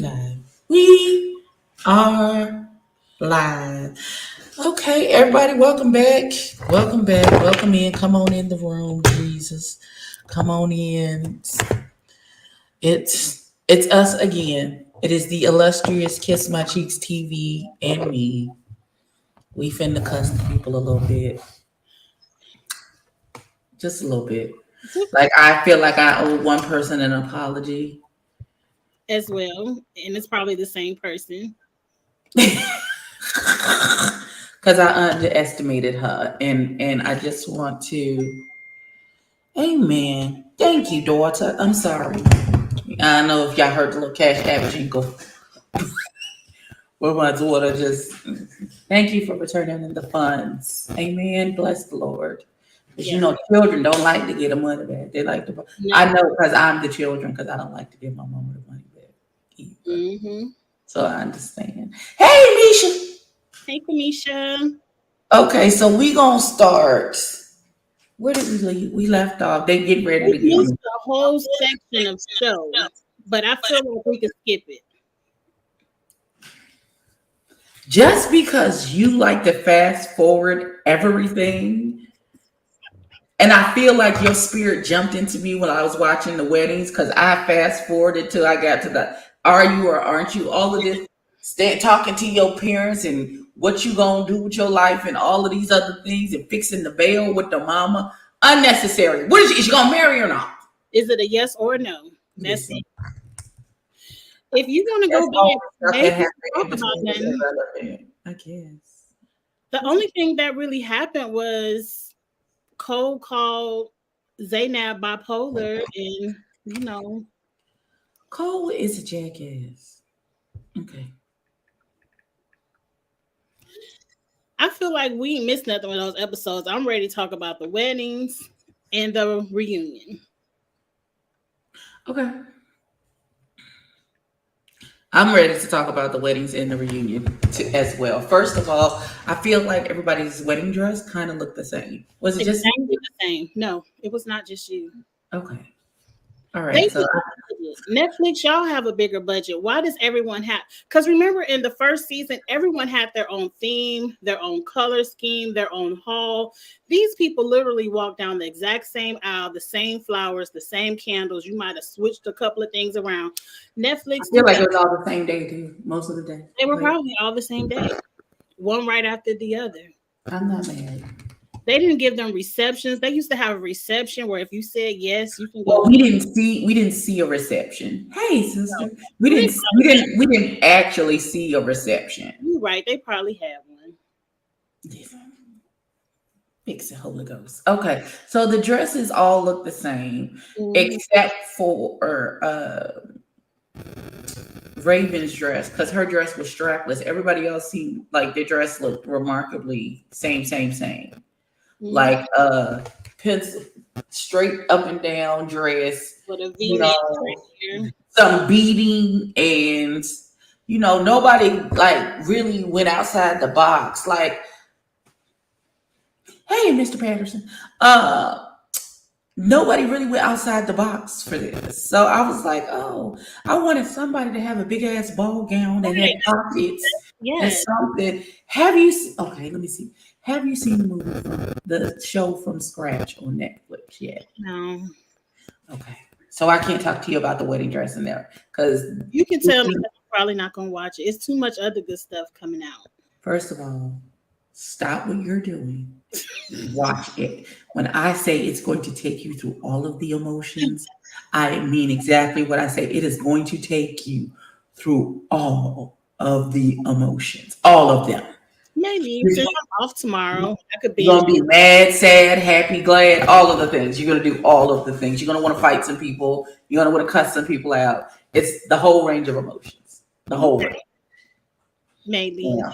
live. We are live. Okay, everybody, welcome back. Welcome back. Welcome in. Come on in the room, Jesus. Come on in. It's us again. It is the illustrious Kiss My Cheeks TV and me. We finna cuss the people a little bit. Just a little bit. Like I feel like I owe one person an apology. As well, and it's probably the same person. Because I underestimated her, and I just want to, amen. Thank you, daughter. I'm sorry. I don't know if y'all heard the little cash app jingle. Where my daughter just, thank you for returning in the funds. Amen. Bless the Lord. Because Yeah. children don't like to get the money back. They like to, No. I know because I'm the children, because I don't like to give my mama the money back either. Mm-hmm. So I understand. Hey, Misha. Hey, Kamisha. Okay, so we gonna start. Where did we leave? We left off. They get ready We to get missed me. a whole section of show, but I feel like we could skip it. Just because you like to fast forward everything, and I feel like your spirit jumped into me when I was watching the weddings because I fast forwarded till I got to the are you or aren't you? All of this, talking to your parents and what you gonna do with your life and all of these other things and fixing the veil with the mama. Unnecessary. What is she gonna marry or not? Is it a yes or a no? That's it. If you want to That's go all back, the stuff maybe that happened talk in about between is them. irrelevant, I guess. The only thing that really happened was Cole called Zaynab bipolar, and Cole is a jackass. Okay. I feel like we ain't missed nothing with those episodes. I'm ready to talk about the weddings and the reunion. Okay. I'm ready to talk about the weddings and the reunion as well. First of all, I feel like everybody's wedding dress kind of looked the same. Was it just Exactly the same. No, it was not just you. okay? All They right. So Netflix, y'all have a bigger budget. Why does everyone have? Because remember, in the first season, everyone had their own theme, their own color scheme, their own hall. These people literally walked down the exact same aisle, the same flowers, the same candles. You might have switched a couple of things around. I Netflix, feel like it was all the same day too, most of the day. they were But probably all the same day, one right after the other. I'm not mad. They didn't give them receptions. They used to have a reception where if you said yes, you can Well, go. we didn't see a reception. Hey, sister. We didn't actually see a reception. You're right. They probably had one. Fix it, Holy Ghost. Okay, so the dresses all look the same, Mhm. except for Raven's dress, because her dress was strapless. Everybody else seemed like their dress looked remarkably same. Mhm. Like pencil straight up and down dress, With a you V-neck right know, here. some beading and nobody like really went outside the box. Like, hey, Mr. Patterson. Nobody really went outside the box for this. So I was like, oh, I wanted somebody to have a big ass ball gown that had Right. pockets and Yes. something. Okay, let me see. Have you seen the show from scratch on Netflix yet? No. Okay. So I can't talk to you about the wedding dress in there because You can tell me that I'm probably not gonna watch it. It's too much other good stuff coming out. first of all, stop what you're doing. Watch it. When I say it's going to take you through all of the emotions, I mean exactly what I say. It is going to take you through all of the emotions, all of them. Maybe You're since I'm off tomorrow, I could going binge. to be mad, sad, happy, glad, all of the things. You're going to do all of the things. You're going to want to fight some people. You're going to want to cuss some people out. It's the whole range of emotions. The whole Okay. range. Maybe. Yeah.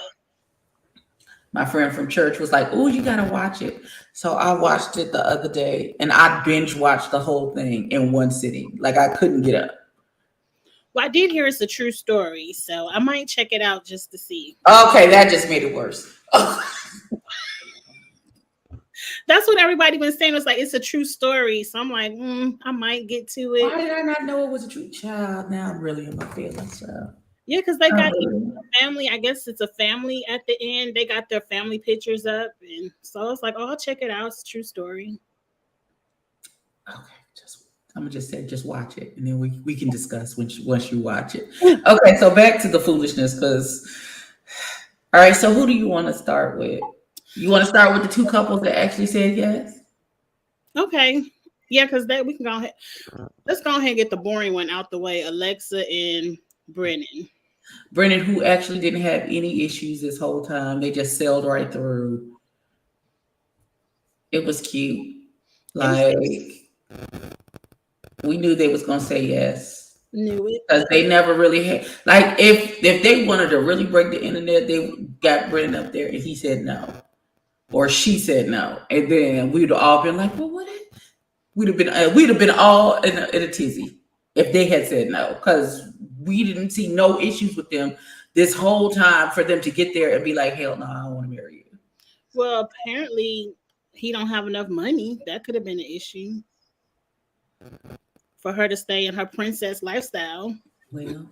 My friend from church was like, "Oh, you gotta watch it." So I watched it the other day, and I binge watched the whole thing in one sitting. Like I couldn't get up. Well, I did hear it's a true story, so I might check it out just to see. Okay, that just made it worse. That's what everybody been saying. It's like it's a true story. So I'm like, I might get to it. Why did I not know it was a true child? Now I'm really in my feelings. So. Yeah, because they got Oh, family. I guess it's a family at the end. They got their family pictures up, and so it's like, oh, I'll check it out. It's a true story. okay, I'm gonna just say just watch it, and then we can discuss once you watch it. Okay, so back to the foolishness, because all right. So who do you want to start with? You want to start with the two couples that actually said yes? Okay. Yeah, because that we can go ahead. Let's go ahead and get the boring one out the way. Alexa and Brennan. Brennan, who actually didn't have any issues this whole time, they just sailed right through. It was cute. Like we knew they was gonna say yes. Knew it. Because they never really had, like, if they wanted to really break the internet, they got Brennan up there and he said no, or she said no, and then we'd all been like, well, what? We'd have been all in a tizzy if they had said no, because we didn't see no issues with them this whole time for them to get there and be like, hell no, I don't want to marry you. Well, apparently he don't have enough money. That could have been an issue for her to stay in her princess lifestyle. Well,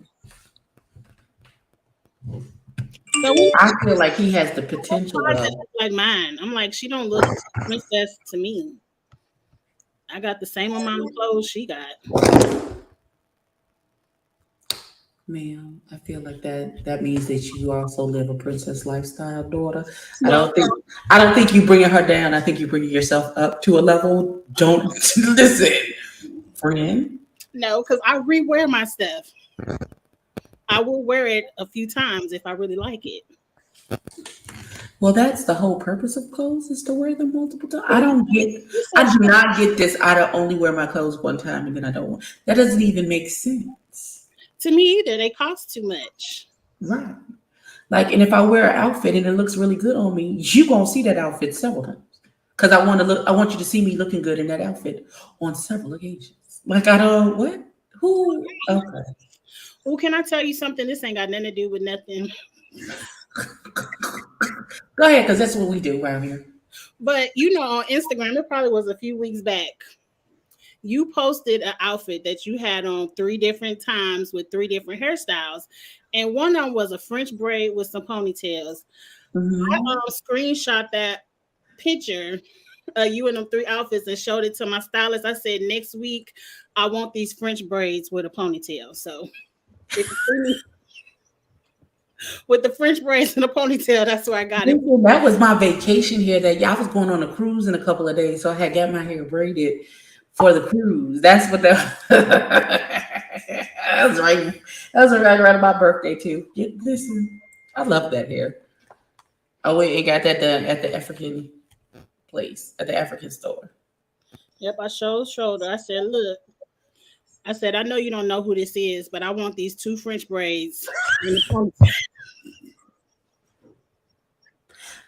so I feel like he has the potential like mine. I'm like, she don't look princess to me. I got the same amount of clothes she got. Ma'am, I feel like that means that you also live a princess lifestyle, daughter. Well, I don't think you bringing her down. I think you bringing yourself up to a level. Don't listen, friend. No, because I rewear my stuff. I will wear it a few times if I really like it. Well, that's the whole purpose of clothes, is to wear them multiple times. I do not get this. I don't only wear my clothes one time and then I don't. That doesn't even make sense. To me either. They cost too much. Right. Like, and if I wear an outfit and it looks really good on me, you gonna see that outfit several times. Because I want you to see me looking good in that outfit on several occasions. Like, I don't, what? Who? Okay. Well, can I tell you something? This ain't got nothing to do with nothing. Go ahead, because that's what we do around here. But you know, on Instagram, it probably was a few weeks back. You posted an outfit that you had on 3 different times with 3 different hairstyles, and one of them was a French braid with some ponytails. Mm-hmm. I screenshot that picture you in them 3 outfits and showed it to my stylist. I said, next week I want these French braids with a ponytail. So if you see me with the French braids and a ponytail, that's where I got it. That was my vacation here. I was going on a cruise in a couple of days, so I had got my hair braided for the cruise. That's what that was right. That was right around my birthday too. Listen, I love that hair. Oh wait, it got that done at the African place, at the African store. Yep, I showed shoulder. I said, look. I said, I know you don't know who this is, but I want these 2 French braids.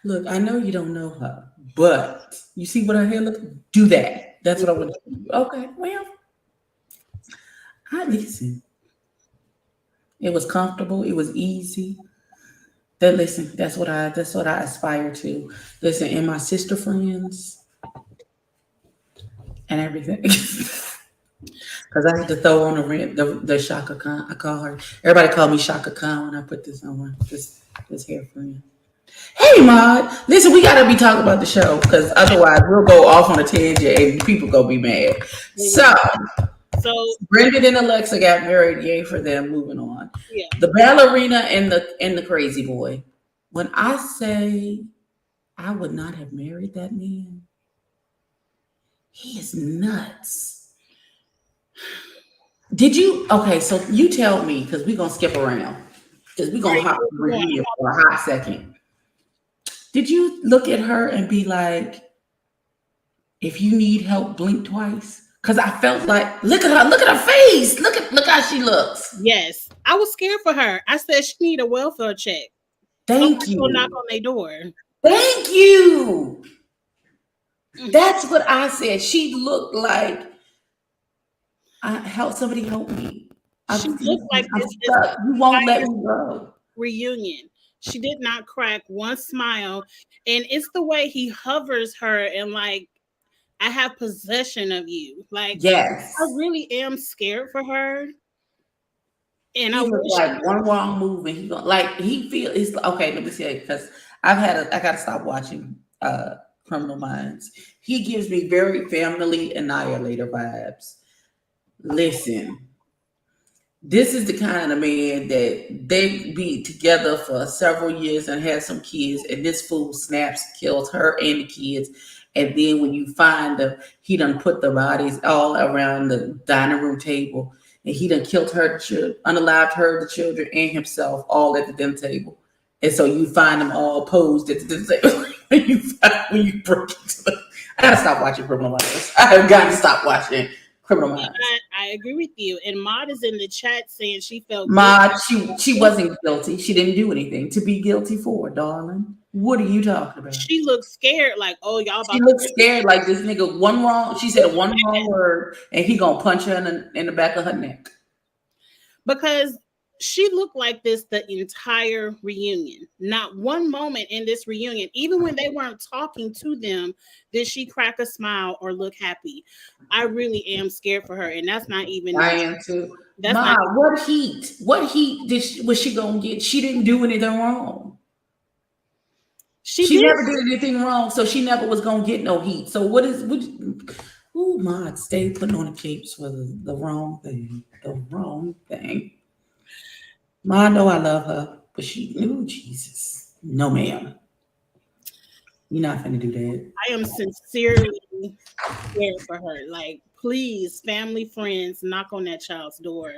Look, I know you don't know her, but you see what her hair looks. Do that. That's what I want to do. Okay, well, I listen. It was comfortable. It was easy. That's what I aspire to. Listen, and my sister friends and everything. Because I had to throw on the Shaka Khan. I call her. Everybody called me Shaka Khan when I put this on this hair friend. Hey, Maud. Listen, we gotta be talking about the show because otherwise we'll go off on a tangent and people gonna be mad. So Brendan and Alexa got married. Yay for them. Moving on. Yeah. The ballerina and the crazy boy. When I say I would not have married that man, he is nuts. Did you? Okay, so you tell me, because we're going to skip around. Because we're going to hop review for a hot second. Did you look at her and be like, if you need help, blink twice? Because I felt like, look at her face. Look how she looks. Yes. I was scared for her. I said she need a welfare check. Thank you. Knock on their door. Thank you. That's what I said. She looked like, somebody help me. She looked like this you won't let me go. Reunion. She did not crack one smile. And it's the way he hovers her and like, I have possession of you. Like, I Yes. really am scared for her. And I He looked wish, like one wrong move and he going like he feel it's okay, let me say because I gotta stop watching Criminal Minds. He gives me very family annihilator vibes. Listen, this is the kind of man that they be together for several years and had some kids, and this fool snaps, kills her and the kids. And then when you find them, he done put the bodies all around the dining room table, and he done killed her, unalived her, the children, and himself, all at the dinner table. And so you find them all posed at the dinner table when you break into the. I gotta stop watching Criminal Minds. I have got to stop watching Criminal Minds. I agree with you. And Maud is in the chat saying she felt Ma, she wasn't guilty. She didn't do anything to be guilty for, darling. What are you talking about? She looked scared, like, oh, y'all about She looked scared, like this nigga one wrong. She said one wrong word, and he gonna punch her in the back of her neck. Because she looked like this the entire reunion. Not one moment in this reunion, even when they weren't talking to them, did she crack a smile or look happy. I really am scared for her, and that's not even. I am too. That's Ma, not, what heat? What heat was she gonna get? She didn't do anything wrong. She never did anything wrong, so she never was gonna get no heat. So what? Ooh, Ma, stay putting on the capes for the wrong thing. The wrong thing. Ma, I know I love her, but Jesus. No, ma'am. You're not gonna do that. I am sincerely scared for her. Like, please, family, friends, knock on that child's door.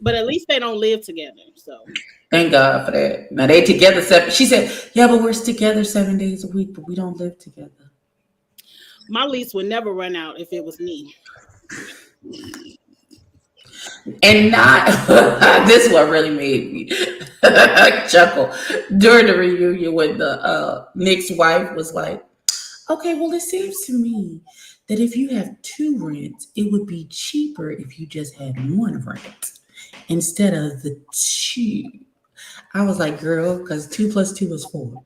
But at least they don't live together. So thank God for that. Now they together seven. She said, "Yeah, but we're together 7 days a week, but we don't live together." My lease would never run out if it was me. And not this is what really made me chuckle during the reunion when the Nick's wife was like, "Okay, well, it seems to me that if you have 2 rents, it would be cheaper if you just had 1 rent instead of the 2." I was like, "Girl, because 2 plus 2 is 4,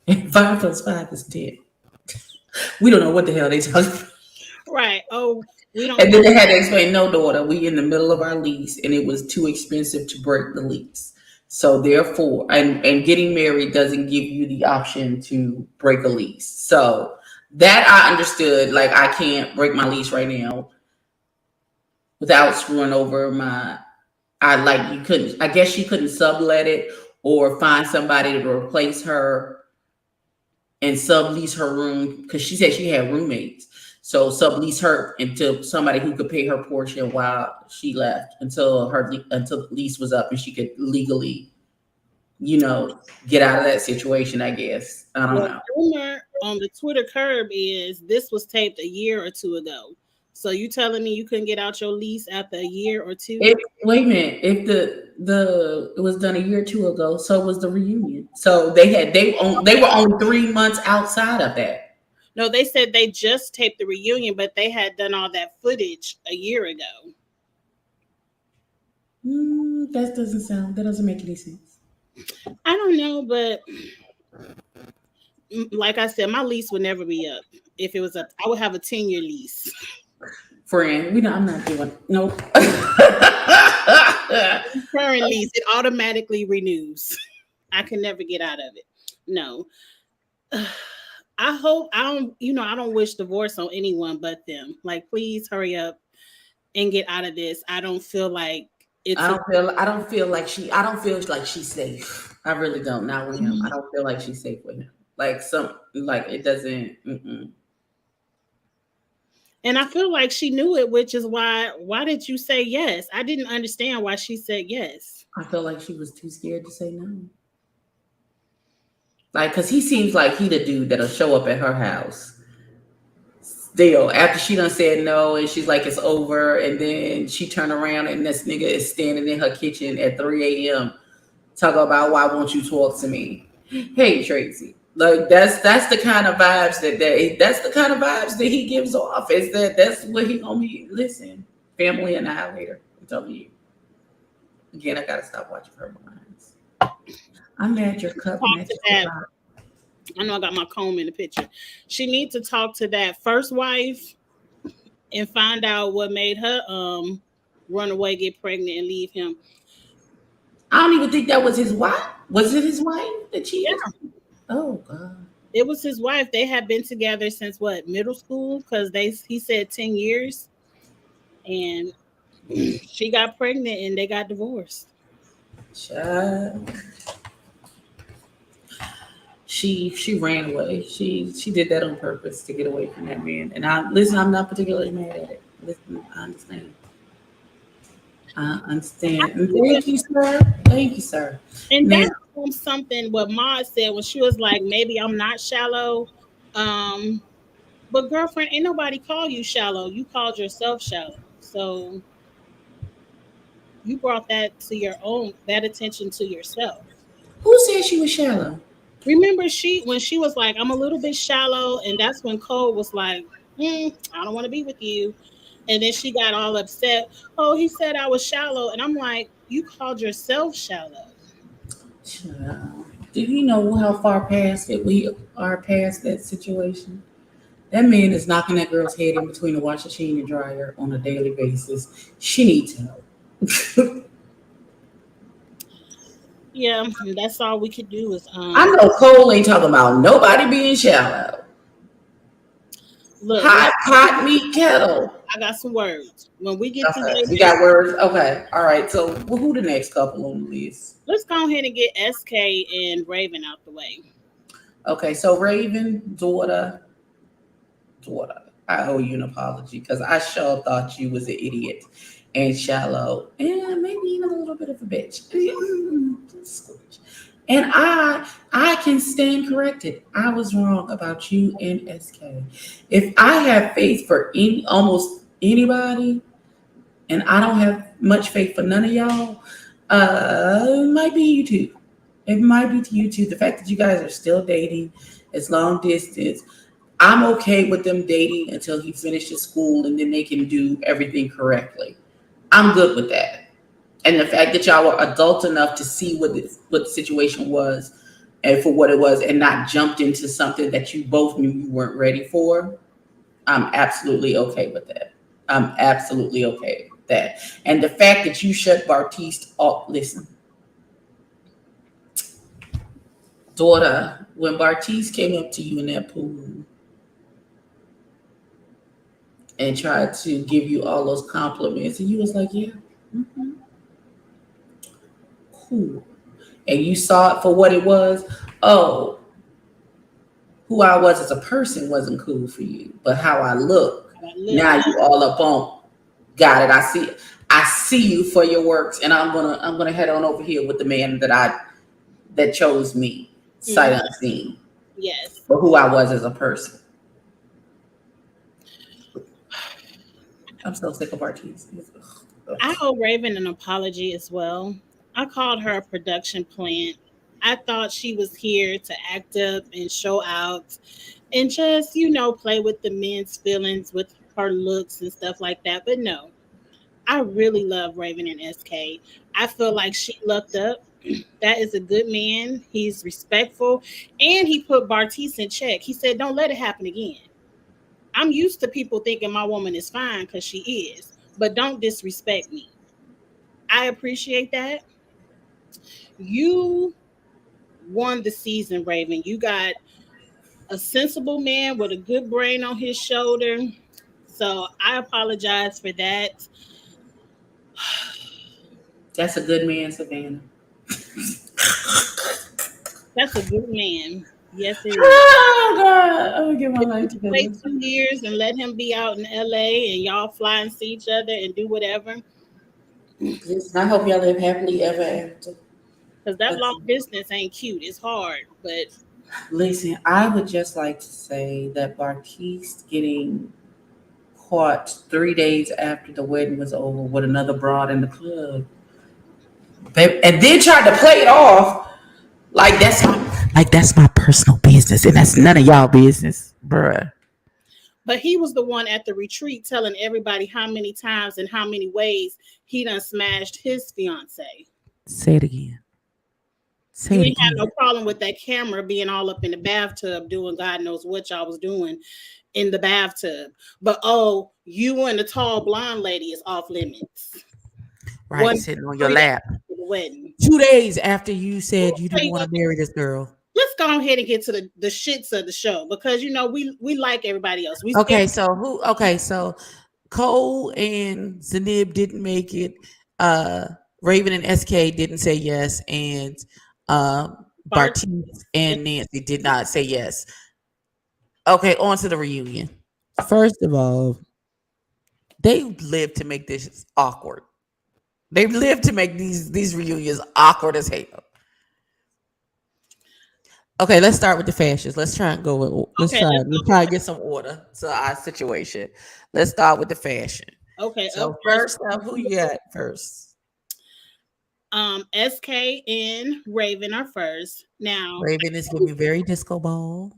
and 5 plus 5 is 10." We don't know what the hell they talking about. Right. Oh, we don't. And then they had to explain, "No, daughter, we in the middle of our lease, and it was too expensive to break the lease. So therefore, and getting married doesn't give you the option to break a lease." So that I understood. Like, I can't break my lease right now without screwing over my. You couldn't. I guess she couldn't sublet it or find somebody to replace her and sublease her room, because she said she had roommates. So sublease her into somebody who could pay her portion while she left until the lease was up and she could legally, get out of that situation. I guess I don't know. Rumor on the Twitter curb is this was taped a year or 2 ago. So you telling me you couldn't get out your lease after a year or 2? Wait a minute. If it was done a year or 2 ago, so was the reunion. So they were only 3 months outside of that. No, they said they just taped the reunion, but they had done all that footage a year ago. That doesn't make any sense. I don't know, but like I said, my lease would never be up. If it was up, I would have a 10-year lease. Friend, I'm not doing nope. Current lease, it automatically renews. I can never get out of it. No. I don't wish divorce on anyone but them. Like, please hurry up and get out of this. I don't feel like I don't feel like she's safe. I really don't. Not with him. I don't feel like she's safe with him. It doesn't. Mm-mm. And I feel like she knew it, which is why did you say yes? I didn't understand why she said yes. I feel like she was too scared to say no. Like, because he seems like he the dude that'll show up at her house still after she done said no, and she's like, it's over, and then she turned around and this nigga is standing in her kitchen at 3 a.m. talking about, why won't you talk to me? Hey, Tracy. Like, that's the kind of vibes that he gives off. Is that's what he gonna be. Listen, family annihilator. I'm telling you. Again, I gotta stop watching Criminal Minds. I'm mad your cup Talk to matches the that. vibe. I know I got my comb in the picture. She needs to talk to that first wife and find out what made her run away, get pregnant, and leave him. I don't even think that was his wife. Was it his wife that cheated? Yeah, Oh God. it was his wife. They had been together since what, middle school? Because he said 10 years, and she got pregnant and they got divorced. Child. She ran away. She did that on purpose to get away from that man. And I listen, I'm not particularly mad at it. Listen, I understand. I understand. And thank you, sir. Thank you, sir. And Now, that's something what Ma said when she was like, maybe I'm not shallow. Um, but girlfriend, ain't nobody call you shallow. You called yourself shallow. So you brought that attention to yourself. who said she was shallow? Remember when she was like, I'm a little bit shallow, and that's when Cole was like, I don't want to be with you. And then she got all upset. Oh, he said I was shallow. And I'm like, you called yourself shallow. Child. Do you know how far past it we are past that situation? That man is knocking that girl's head in between the washing machine and dryer on a daily basis. She needs help. Yeah, that's all we could do is I know Cole ain't talking about nobody being shallow. look, Hot pot meat kettle. I got some words. When we get to Okay, you their got words. Okay, all right. So, who the next couple on the list? let's go ahead and get SK and Raven out the way. Okay, so Raven, daughter. I owe you an apology because I sure thought you was an idiot and shallow and maybe even a little bit of a bitch. And I can stand corrected. I was wrong about you and SK. If I have faith for almost anybody, and I don't have much faith for none of y'all, it might be you two. It might be to you two. The fact that you guys are still dating, it's long distance. I'm okay with them dating until he finishes school and then they can do everything correctly. I'm good with that. And the fact that y'all were adult enough to see what the situation was and for what it was and not jumped into something that you both knew you weren't ready for, I'm absolutely okay with that. I'm absolutely okay with that. And the fact that you shut Bartiste off, listen, daughter, when Bartiste came up to you in that pool and tried to give you all those compliments, and you was like, yeah, mhm, cool. And you saw it for what it was. Oh, who I was as a person wasn't cool for you, but how I look, now you all up on. Got it. I see you for your works, and I'm gonna head on over here with the man that chose me, sight unseen, Yes. for who I was as a person. I'm so sick of Bartise. I owe Raven an apology as well. I called her a production plant. I thought she was here to act up and show out and just, play with the men's feelings with her looks and stuff like that. But no, I really love Raven and SK. I feel like she lucked up. That is a good man. He's respectful. And he put Bartise in check. He said, don't let it happen again. I'm used to people thinking my woman is fine because she is, but don't disrespect me. I appreciate that. You won the season, Raven. You got a sensible man with a good brain on his shoulder. So I apologize for that. That's a good man, Savannah. That's a good man. Yes, it is. Oh God, I'm gonna get my life together. Wait 2 years and let him be out in LA and y'all fly and see each other and do whatever. Listen, I hope y'all live happily ever after. Because that long distance ain't cute. It's hard, but listen, I would just like to say that Bartise getting caught 3 days after the wedding was over with another broad in the club, and then tried to play it off like that's my personal business, and that's none of y'all business, bruh. But he was the one at the retreat telling everybody how many times and how many ways he done smashed his fiance. Say it again. Say You it ain't have again. no problem with that camera being all up in the bathtub doing God knows what y'all was doing in the bathtub. But oh, you and the tall blonde lady is off limits. Right, One sitting on your 3 days lap. after the wedding. 2 days after you I'll said you tell didn't you want what, to marry this girl. let's go ahead and get to the shits of the show because you know we like everybody else. We scared. Okay, so who? Okay, so Cole and Zanib didn't make it. Uh, Raven and SK didn't say yes, and Bart. Bartiz and Nancy did not say yes. Okay, on to the reunion. First of all, they lived to make this awkward. They lived to make these reunions awkward as hell. Okay, let's start with the fashions. Let's try and go with Okay, let's let's try and get some order to our situation. Let's start with the fashion. go. Okay, up So first. first up, who you got first? SK and Raven are first. Now, Raven is giving very disco ball.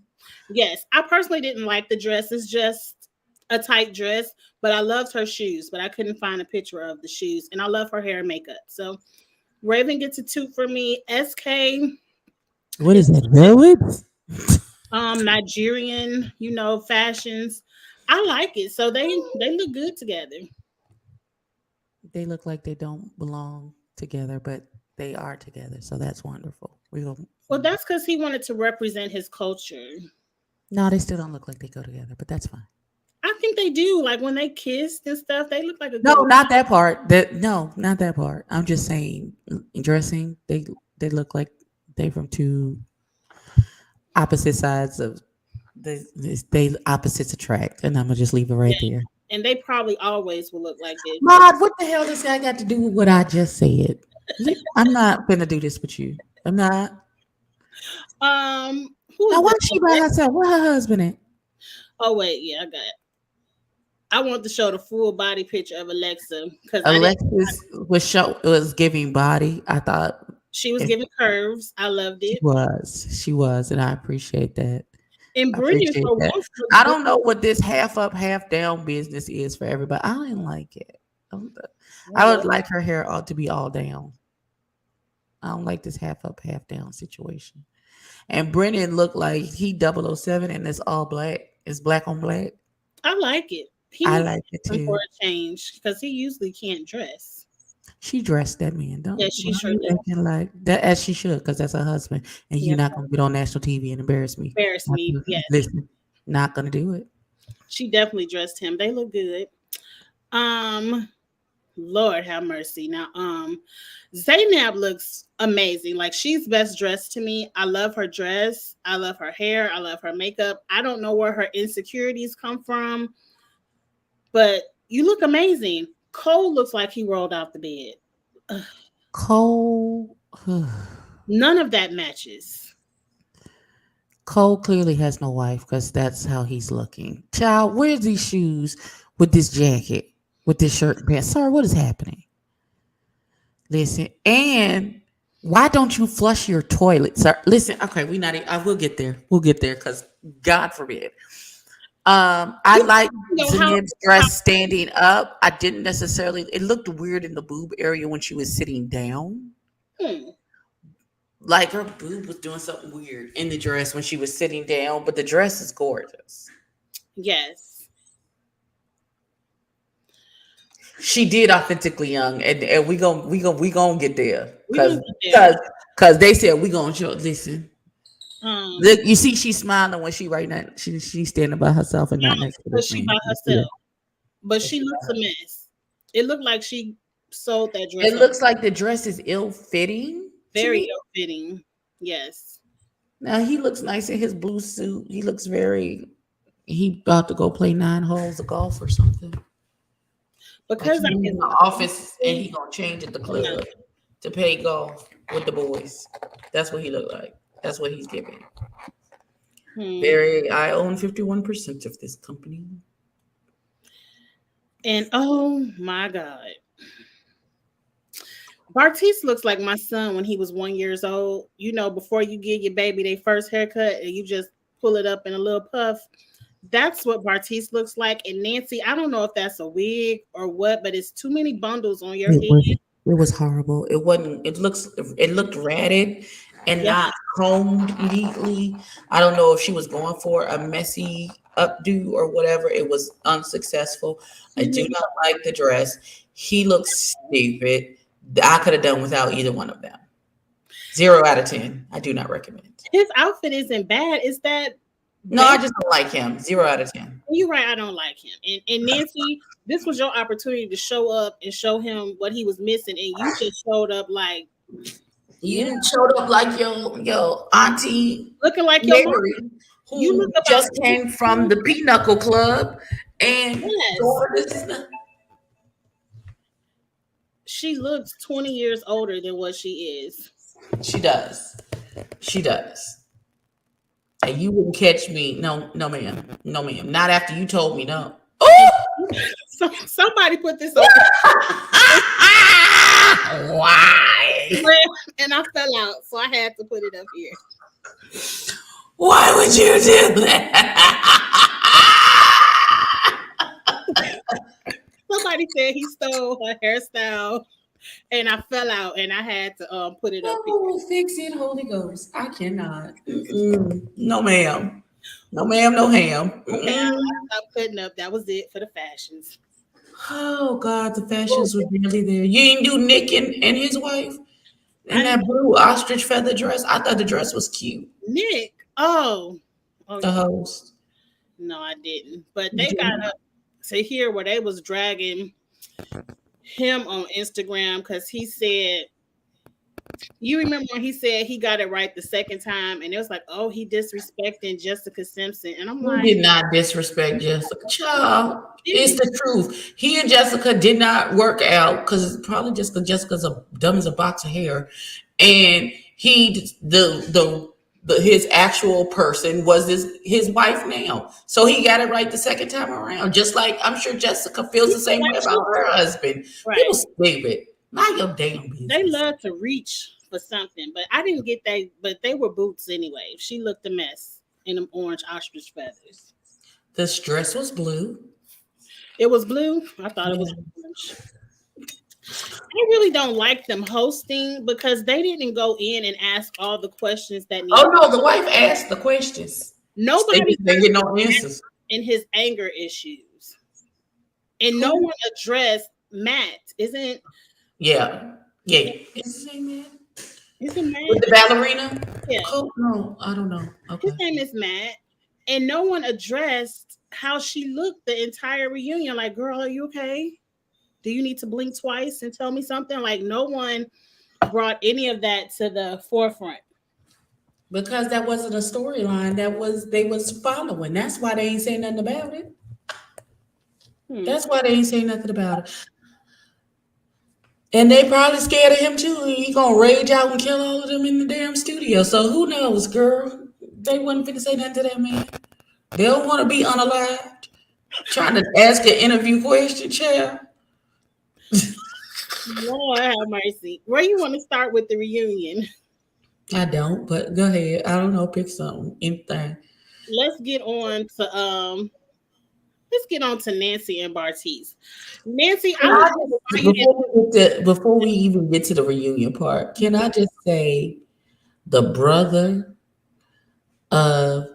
yes, I personally didn't like the dress. It's just a tight dress, but I loved her shoes, but I couldn't find a picture of the shoes. And I love her hair and makeup. So Raven gets a 2 for me. SK What is is that? Velvet? Nigerian, fashions. I like it. So they look good together. They look like they don't belong together, but they are together. So that's wonderful. We go. Well, that's because he wanted to represent his culture. No, they still don't look like they go together, but that's fine. I think they do. Like when they kissed and stuff, they look like a No, good. not that part. Not that part. I'm just saying dressing. They look like they from two opposite sides of they opposites attract, and I'm gonna just leave it right there. And they probably always will look like this. Maud, what the hell does that got to do with what I just said? I'm not gonna do this with you. I'm not. Who Now, is why this? she by herself? Where her husband at? Oh wait, yeah, I got it. I want to show the full body picture of Alexa because Alexis was giving body. I thought she was giving curves. I loved it. she was, and I appreciate that. And I Bridget appreciate for that. once I don't know what this half up, half down business is for everybody. I didn't like it. I would like her hair ought to be all down. I don't like this half up, half down situation. And Brennan looked like he 007 and it's all black. It's black on black. I like it. He I was like it looking too. for a change because he usually can't dress. She dressed that man, don't Yes, she why sure you did. acting like that as she should, because that's her husband, and Yeah. you're not gonna get on national TV and embarrass me. Embarrass me. Yes, Listen, not gonna do it. she definitely dressed him. They look good. Lord have mercy. Now, Zaynab looks amazing. Like she's best dressed to me. I love her dress. I love her hair. I love her makeup. I don't know where her insecurities come from, but you look amazing. Cole looks like he rolled out the bed. Ugh. Cole None of that matches. Cole clearly has no wife because that's how he's looking. Child, where's these shoes with this jacket, with this shirt and pants? Sir, what is happening? Listen, and why don't you flush your toilet, sir? Listen, okay, I will get there. We'll get there because God forbid. I like Zanib's dress standing up. I didn't necessarily. It looked weird in the boob area when she was sitting down. Like her boob was doing something weird in the dress when she was sitting down, but the dress is gorgeous. Yes. She did authentically young, and we gonna get there We gonna get because they said we gonna show. Listen, there. look, you see, she's smiling when she right now. She's standing by herself and not next to But this she man. by herself. But she looks a mess. It looked like she sold that dress. It looks like the dress is ill fitting. Very ill fitting. Yes. Now he looks nice in his blue suit. He looks very. He about to go play 9 holes of golf or something. Because I'm in the office and he gonna change at the club to play golf with the boys. That's what he looked like. That's what he's giving. Very. I own 51% of this company. And oh my God. Bartiz looks like my son when he was 1 year old. You know, before you give your baby their first haircut and you just pull it up in a little puff. That's what Bartiz looks like. And Nancy, I don't know if that's a wig or what, but it's too many bundles on your head. It was horrible. It wasn't. It looked ratted. and Yes. not combed neatly. I don't know if she was going for a messy updo or whatever. It was unsuccessful. I do not like the dress. He looks stupid. I could have done without either one of them. 0 out of 10. I do not recommend. His outfit isn't bad. Is that No, I just don't like him. 0 out of 10. You're right. I don't like him. And Nancy, this was your opportunity to show up and show him what he was missing, and you just showed up like You showed up like your auntie looking like your mom. Mary, who You look about just came from the Pinochle Club, and Yes. She looks 20 years older than what she is. She does. She does. And you wouldn't catch me. No, no, ma'am. No, ma'am. Not after you told me no. Oh! Somebody put this on. Why? And I fell out, so I had to put it up here. Why would you do that? Somebody said he stole her hairstyle, and I fell out, and I had to put it up here. Oh, fix it, Holy Ghost. I cannot. No, ma'am. No, ma'am. No ham. Okay, I stopped putting up. That was it for the fashions. Oh God, the fashions were really there. You ain't do Nick and his wife in that blue ostrich feather dress. I thought the dress was cute. Nick, the host. No, I didn't. But they got up to here where they was dragging him on Instagram because he said, you remember when he said he got it right the second time, and it was like, oh, he disrespecting Jessica Simpson, and I'm like, he did not disrespect Jessica. Child, it's the truth. He and Jessica did not work out because probably just because Jessica's dumb as a box of hair, and he his actual person was his wife now, so he got it right the second time around. Just like I'm sure Jessica feels the same way about her husband. Right. People stupid. Not your damn business. They love to reach for something, but I didn't get that. But they were boots anyway. She looked a mess in them orange ostrich feathers. This dress was blue. It was blue. I thought it was orange. I really don't like them hosting because they didn't go in and ask all the questions that. Oh no, the wife asked the questions. Nobody didn't get no answers in his anger issues, and no one addressed Matt. Isn't? Yeah. Is his name Matt? Is it Matt? With the ballerina? Yeah. Oh, no, I don't know. Okay. His name is Matt. And no one addressed how she looked the entire reunion. Like, girl, are you okay? Do you need to blink twice and tell me something? Like, no one brought any of that to the forefront. Because that wasn't a storyline they was following. That's why they ain't saying nothing about it. That's why they ain't saying nothing about it. And they probably scared of him too. He gonna rage out and kill all of them in the damn studio. So who knows, girl? They wasn't finna say nothing to that man. They don't want to be unalived. Trying to ask an interview question, child. Lord have mercy. Where you want to start with the reunion? I don't, but go ahead. I don't know. Pick something. Anything. Let's get on to Nancy and Bartise. Nancy, before we even get to the reunion part, can I just say the brother of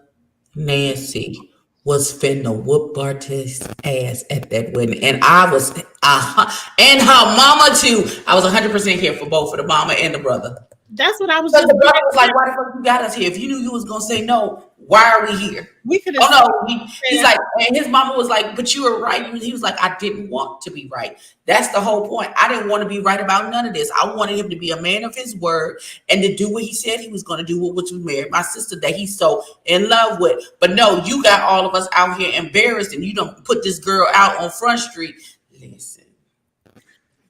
Nancy was finna whoop Bartise's ass at that wedding, and I was, and her mama too. I was 100% here for both, for the mama and the brother. That's what I was. So the brother was like, "Why the fuck you got us here? If you knew you was gonna say no, why are we here?" We could. Oh no, he's like, and his mama was like, "But you were right." He was like, "I didn't want to be right." That's the whole point. I didn't want to be right about none of this. I wanted him to be a man of his word and to do what he said he was going to do, which was marry my sister that he's so in love with. But no, you got all of us out here embarrassed, and you don't put this girl out on Front Street. Listen,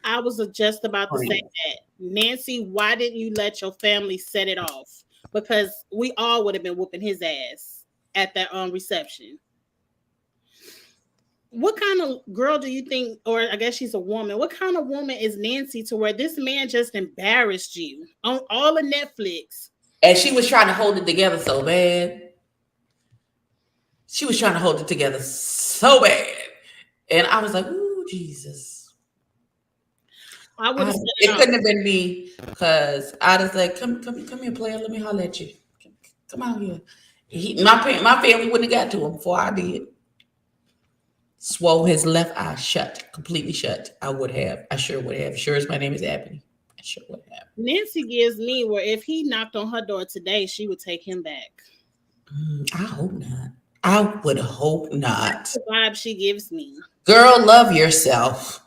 I was just about to say that. Nancy, why didn't you let your family set it off? Because we all would have been whooping his ass at that reception. What kind of girl do you think, or I guess she's a woman, what kind of woman is Nancy to where this man just embarrassed you on all of Netflix? And she was trying to hold it together so bad. She was trying to hold it together so bad. And I was like, ooh, Jesus. I would have said It it couldn't have been me because I'd have said, come here, player. Let me holler at you. Come out here. My family wouldn't have got to him before I did. Swole his left eye shut, completely shut. I would have. I sure would have. Sure as my name is Ebony. I sure would have. Nancy gives me where if he knocked on her door today, she would take him back. I hope not. I would hope not. That's the vibe she gives me. Girl, love yourself.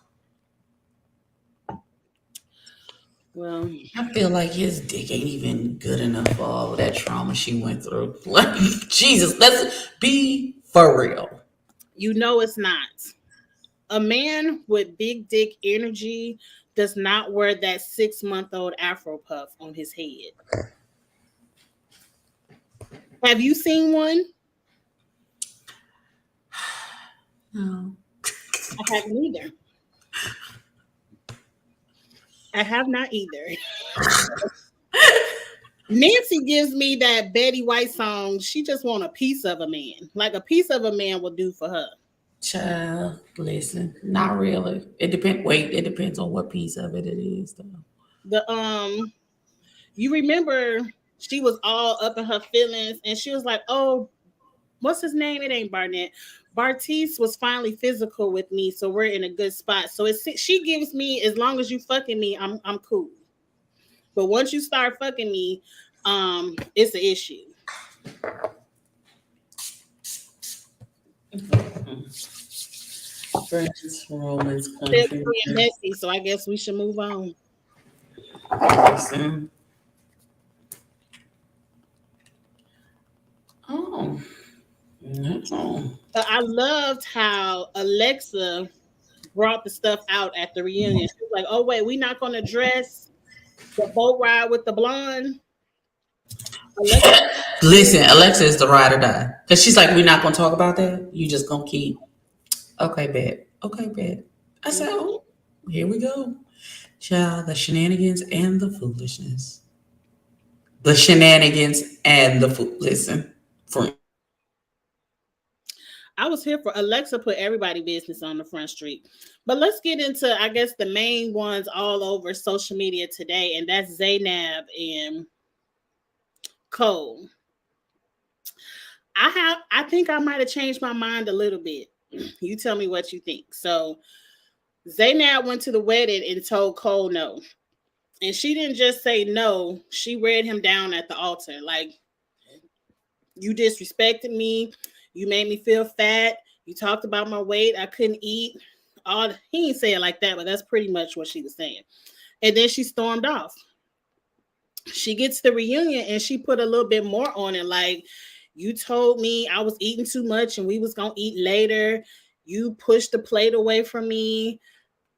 Well, I feel like his dick ain't even good enough for all that trauma she went through. Like, Jesus, let's be for real. you know it's not. A man with big dick energy does not wear that 6-month-old Afro puff on his head. Have you seen one? No. I haven't either. I have not either. Nancy gives me that Betty White song. She just want a piece of a man. Like a piece of a man will do for her. Child, listen, not really. It depends on what piece of it is, though. You remember she was all up in her feelings, and she was like, "Oh, what's his name? It ain't Barnett. Bartice was finally physical with me, so we're in a good spot." So she gives me, as long as you fucking me, I'm cool. But once you start fucking me, it's an issue. Friends, Romans, They're being messy, so I guess we should move on. Listen. Oh. No. But I loved how Alexa brought the stuff out at the reunion. She was like, "Oh wait, we're not going to dress the boat ride with the blonde." Listen, Alexa is the ride or die. Because she's like, we're not going to talk about that. You just going to keep. Okay, bet. Okay, bet. I said, oh, here we go. Child, the shenanigans and the foolishness. The shenanigans and the fool. Listen, I was here for Alexa put everybody business on the front street. But let's get into, I guess, the main ones all over social media today, and that's Zaynab and Cole. I think I might have changed my mind a little bit. You tell me what you think. So Zaynab went to the wedding and told Cole no. And she didn't just say no, she read him down at the altar. Like, you disrespected me. You made me feel fat. You talked about my weight. I couldn't eat. He didn't say it like that, but that's pretty much what she was saying. And then she stormed off. She gets the reunion and she put a little bit more on it. Like, you told me I was eating too much and we was going to eat later. You pushed the plate away from me.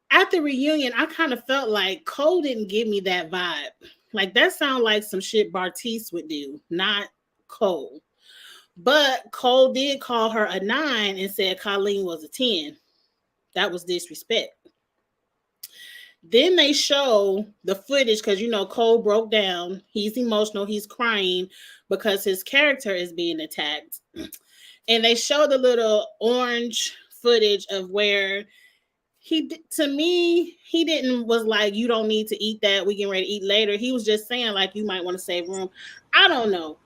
At the reunion, I kind of felt like Cole didn't give me that vibe. Like, that sounded like some shit Bartice would do, not Cole. But Cole did call her a 9 and said Colleen was a 10. That was disrespect. Then they show the footage because, you know, Cole broke down. He's emotional. He's crying because his character is being attacked. And they show the little orange footage of where he was like, you don't need to eat that. We getting ready to eat later. He was just saying, like, you might want to save room. I don't know.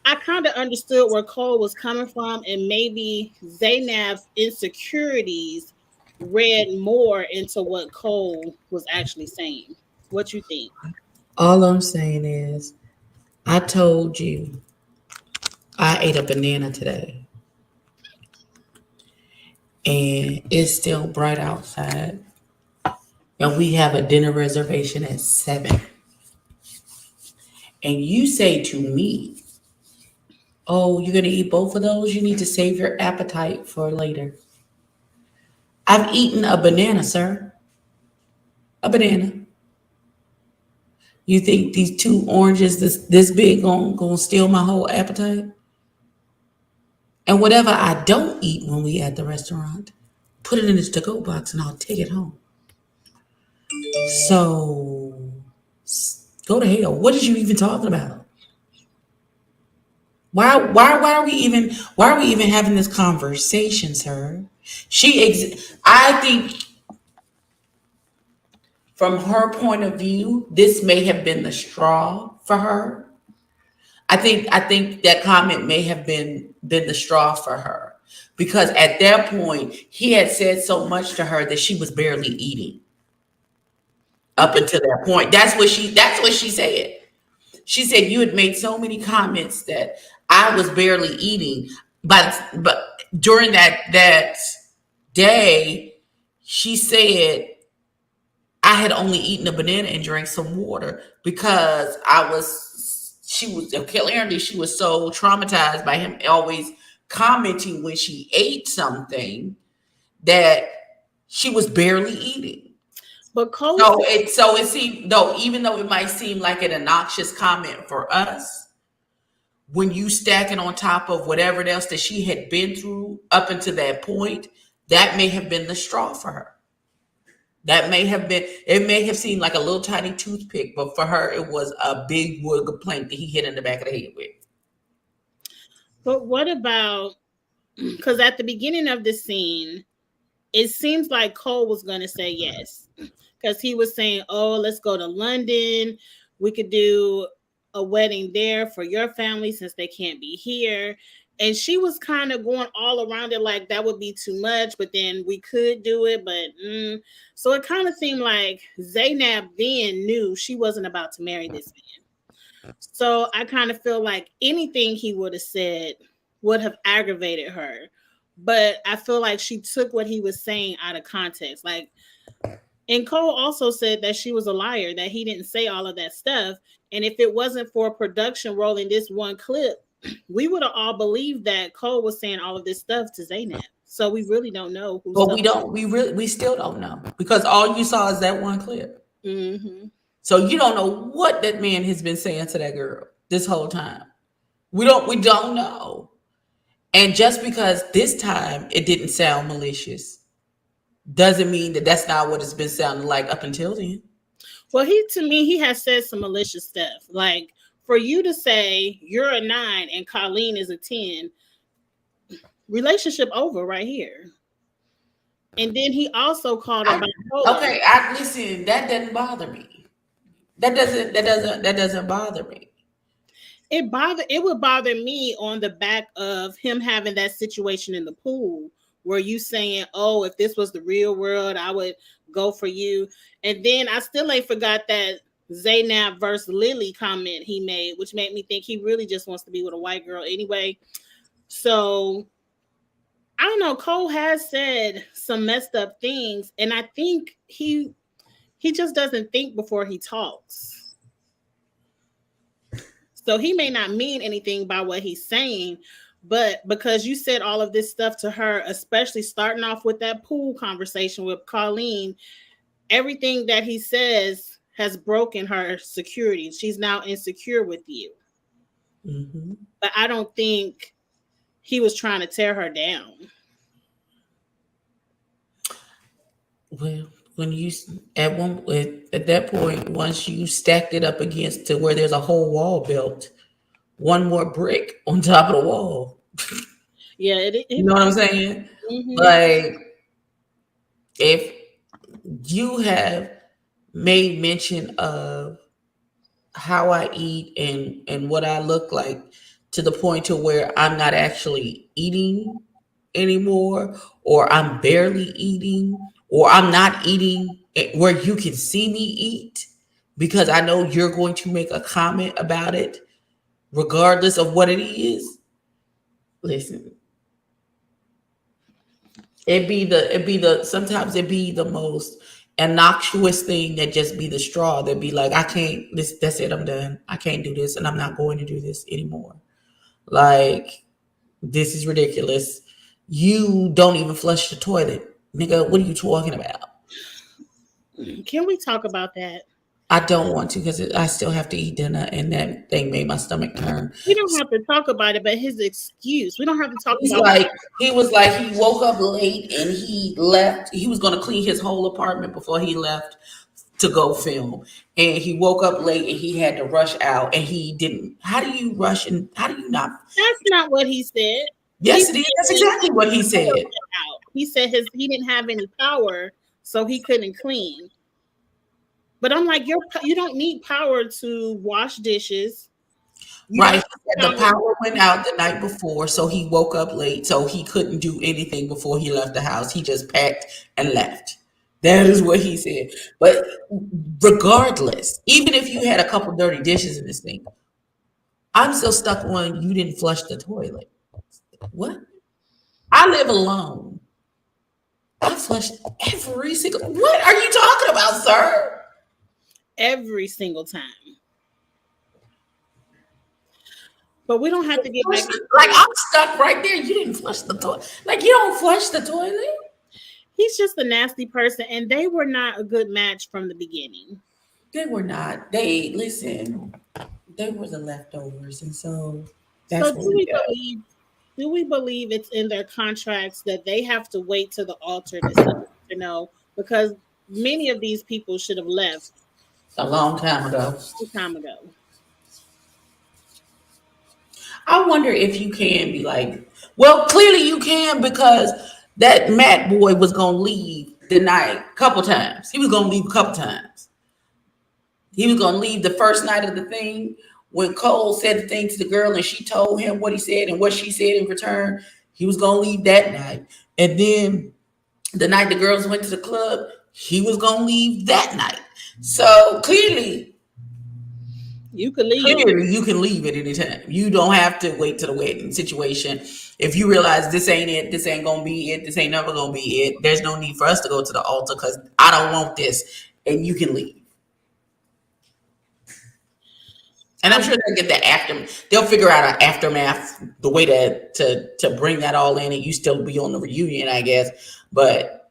I kind of understood where Cole was coming from, and maybe Zaynab's insecurities read more into what Cole was actually saying. What you think? all I'm saying is, I told you I ate a banana today. And it's still bright outside. And we have a dinner reservation at 7. And you say to me, oh, you're going to eat both of those? You need to save your appetite for later. I've eaten a banana, sir. A banana. You think these 2 oranges this big gonna steal my whole appetite? And whatever I don't eat when we at the restaurant, put it in this to-go box and I'll take it home. So go to hell. What is you even talking about? Why are we even having this conversation, sir? I think from her point of view, this may have been the straw for her. I think that comment may have been the straw for her, because at that point he had said so much to her that she was barely eating up until that point. That's what she said. She said, you had made so many comments that I was barely eating. But during that day, she said I had only eaten a banana and drank some water because clearly she was so traumatized by him always commenting when she ate something that she was barely eating. But Cole, So it seemed, though, even though it might seem like an obnoxious comment for us, when you stack it on top of whatever else that she had been through up until that point, that may have been the straw for her. It may have seemed like a little tiny toothpick, but for her, it was a big wood plank that he hit in the back of the head with. but what about, because at the beginning of the scene, it seems like Cole was going to say yes. Because he was saying, oh, let's go to London. We could do a wedding there for your family since they can't be here. And she was kind of going all around it like that would be too much, but then we could do it. But so it kind of seemed like Zaynab then knew she wasn't about to marry this man. So I kind of feel like anything he would have said would have aggravated her. But I feel like she took what he was saying out of context. And Cole also said that she was a liar, that he didn't say all of that stuff. And if it wasn't for production rolling this one clip, we would have all believed that Cole was saying all of this stuff to Zaynab. So we really don't know who. But we still don't know, because all you saw is that one clip. Mm-hmm. So you don't know what that man has been saying to that girl this whole time. We don't know. And just because this time it didn't sound malicious doesn't mean that that's not what it's been sounding like up until then. Well, to me, he has said some malicious stuff. Like, for you to say you're a 9 and Colleen is a 10, relationship over right here. And then he also called her bipolar. Okay, listen, that doesn't bother me. That doesn't bother me. It would bother me on the back of him having that situation in the pool where you saying, oh, if this was the real world, I would go for you. And then I still ain't forgot that Zaynab versus Lily comment he made, which made me think he really just wants to be with a white girl anyway. So I don't know. Cole has said some messed up things, and I think he just doesn't think before he talks. So he may not mean anything by what he's saying, but because you said all of this stuff to her, especially starting off with that pool conversation with Colleen, everything that he says has broken her security. She's now insecure with you. Mm-hmm. But I don't think he was trying to tear her down. Well, when you at that point, once you stacked it up against to where there's a whole wall built, one more brick on top of the wall. Yeah, you know what I'm saying? Mm-hmm. Like, if you have made mention of how I eat and what I look like to the point to where I'm not actually eating anymore, or I'm barely eating, or I'm not eating where you can see me eat, because I know you're going to make a comment about it regardless of what it is. Listen, sometimes it be the most innocuous thing that just be the straw that be like, I can't, that's it, I'm done. I can't do this, and I'm not going to do this anymore. Like, this is ridiculous. You don't even flush the toilet. Nigga, what are you talking about? Can we talk about that? I don't want to, because I still have to eat dinner, and that thing made my stomach turn. We don't have to talk about it, but his excuse. We don't have to talk about it. He was like, he woke up late and he left. He was going to clean his whole apartment before he left to go film. And he woke up late and he had to rush out, and he didn't. How do you rush and how do you not? That's not what he said. Yes, it is. That's exactly what he said. He said he didn't have any power, so he couldn't clean. But I'm like, you don't need power to wash dishes. You Right. don't He need said the power went out the night before, so he woke up late, so he couldn't do anything before he left the house. He just packed and left. That is what he said. But regardless, even if you had a couple dirty dishes in this thing, I'm still stuck on you didn't flush the toilet. What? I live alone. I flush every single. What are you talking about, sir? every single time. But we don't have to get back. Like I'm stuck right there. You didn't flush the toilet. Like you don't flush the toilet. He's just a nasty person, and they were not a good match from the beginning. They were not. They listen. They were the leftovers, and so So that's what we got. do we believe it's in their contracts that they have to wait to the altar to say, because many of these people should have left A long time ago. a time ago. I wonder if you can be like, well, clearly you can because that Matt boy was gonna leave the night a couple times. He was gonna leave a couple times. He was gonna leave the first night of the thing when Cole said the thing to the girl and she told him what he said and what she said in return. He was gonna leave that night. And then the night the girls went to the club, he was gonna leave that night. So clearly You could leave. Clearly, you can leave at any time. You don't have to wait to the wedding situation. If you realize this ain't it, this ain't gonna be it, this ain't never gonna be it, there's no need for us to go to the altar because I don't want this, and you can leave. And I'm sure they'll get the after. They'll figure out an aftermath, the way to bring that all in, and you still be on the reunion, I guess. But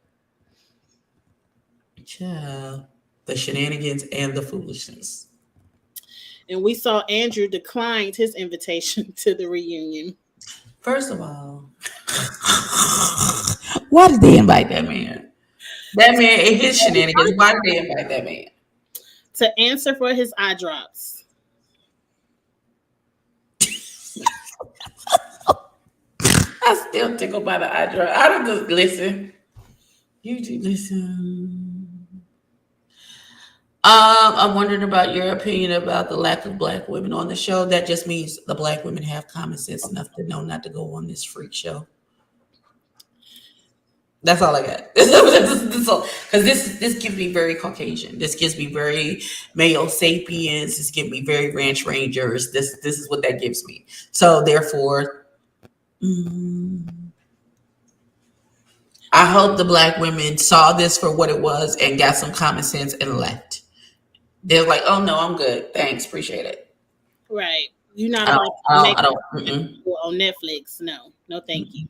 yeah, the shenanigans and the foolishness. And we saw Andrew declined his invitation to the reunion. First of all, why did they invite that man? That man and his shenanigans. Why did they invite that man? To answer for his eye drops. I still tickled by the eye drop. I don't just listen. You do listen. I'm wondering about your opinion about the lack of black women on the show. That just means the black women have common sense enough to know not to go on this freak show. That's all I got. Because this gives me very Caucasian. This gives me very male sapiens. This gives me very ranch rangers. This is what that gives me. So therefore, I hope the black women saw this for what it was and got some common sense and left. They're like, oh no, I'm good. Thanks, appreciate it. Right. You're not I don't. on Netflix. No, thank you.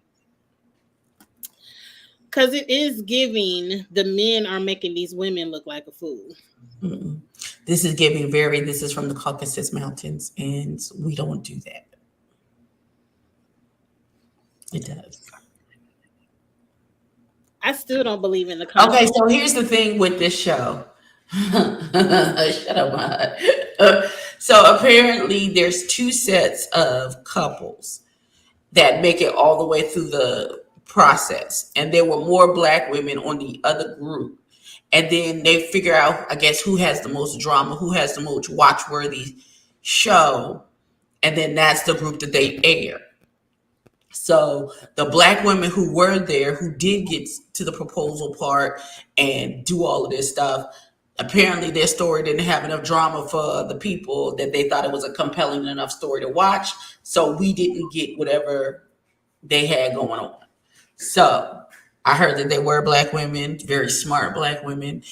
Because it is giving the men are making these women look like a fool. Mm-mm. This is giving very. This is from the Caucasus Mountains, and we don't do that. It does. I still don't believe in the Okay, so here's the thing with this show. Shut up, Mud. So apparently there's two sets of couples that make it all the way through the process. And there were more black women on the other group. And then they figure out, I guess, who has the most drama, who has the most watch-worthy show. And then that's the group that they air. So the black women who were there, who did get to the proposal part and do all of this stuff, apparently their story didn't have enough drama for the people that they thought it was a compelling enough story to watch. So we didn't get whatever they had going on. So I heard that there were black women, very smart black women.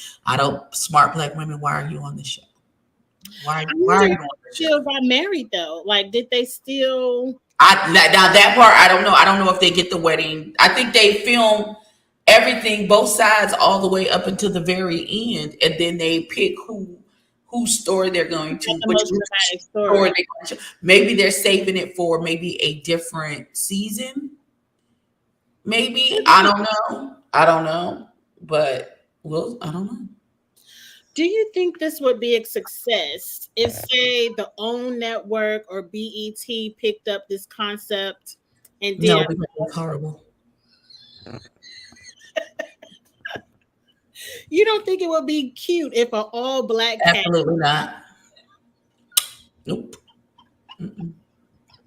Smart black women, why are you on the show? Why are you on the show? Still got married though. Like, did they still? Now that part, I don't know. I don't know if they get the wedding. I think they film everything, both sides, all the way up until the very end, and then they pick whose story they're going to, which story they're going to. Maybe they're saving it for maybe a different season. Maybe I don't know, but I don't know. Do you think this would be a success if, say, the OWN network or BET picked up this concept and did? No, because it's horrible. You don't think it would be cute if an all black cat? Absolutely not. Nope. Mm-mm.